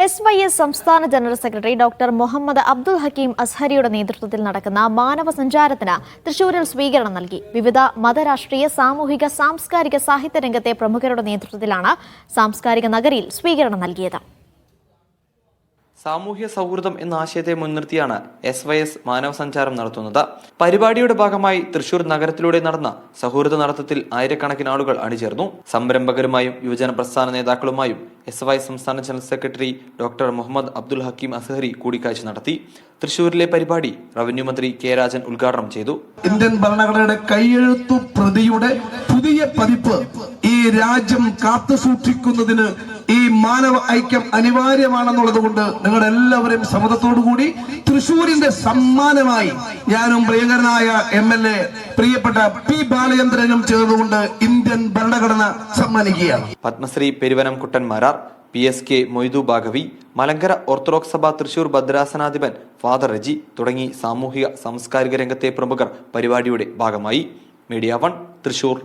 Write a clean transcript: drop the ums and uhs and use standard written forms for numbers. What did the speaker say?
SYS സംസ്ഥാന general secretary doctor Muhammad Abdul Hakeem അസ്ഹരിയുടെ നേതൃത്വത്തിൽ നടക്കുന്ന മാനവ സഞ്ചാരത്തിന് തൃശൂരിൽ സ്വീകരണം നൽകി. വിവിധ മതരാഷ്ട്രീയ, സാമൂഹിക, സാംസ്കാരിക, സാഹിത്യ രംഗത്തെ പ്രമുഖരുടെ നേതൃത്വത്തിലാണ് സാംസ്കാരിക നഗരിയിൽ സ്വീകരണം നൽകിയത്. സാമൂഹ്യ സൗഹൃദം എന്ന ആശയത്തെ മുൻനിർത്തിയാണ് SYS മാനവ സഞ്ചാരം നടത്തുന്നത്. പരിപാടിയുടെ ഭാഗമായി തൃശൂർ നഗരത്തിലൂടെ നടന്ന സൗഹൃദ നടത്തത്തിൽ ആയിരക്കണക്കിന് ആളുകൾ അണിചേർന്നു. സംരംഭകരുമായും യുവജന പ്രസ്ഥാന നേതാക്കളുമായും SYS സംസ്ഥാന general secretary doctor Muhammad Abdul Hakeem Azhari കൂടിക്കാഴ്ച നടത്തി. തൃശൂരിലെ പരിപാടി റവന്യൂ മന്ത്രി കെ രാജൻ ഉദ്ഘാടനം ചെയ്തു. ഇന്ത്യൻ ഭരണഘടനയുടെ കൈയെഴുത്തു പ്രതിയുടെ പുതിയ പതിപ്പ് ഈ രാജ്യം കാത്തുസൂക്ഷിക്കുന്നതിന് ഈ മാനവ ഐക്യം അനിവാര്യമാണെന്നുള്ളത് കൊണ്ട് നിങ്ങളുടെ എല്ലാവരെയും സമ്മതത്തോടുകൂടി തൃശൂരിന്റെ സമ്മാനമായി ഞാനും പ്രിയങ്കരനായ MLA പ്രിയപ്പെട്ട P. ബാലചന്ദ്രനും ചേർന്നുകൊണ്ട് ഇന്ത്യൻ ഭരണഘടന സമ്മാനിക്കുകയാണ്. പത്മശ്രീ പെരുവനം കുട്ടന്മാരാർ, PSK മൊയ്തു ബാഗവി, മലങ്കര ഓർത്തഡോക്സ് സഭ തൃശൂർ ഭദ്രാസനാധിപൻ ഫാദർ റജി തുടങ്ങി സാമൂഹിക സാംസ്കാരിക രംഗത്തെ പ്രമുഖർ പരിപാടിയുടെ ഭാഗമായി. മീഡിയ 1 തൃശൂർ.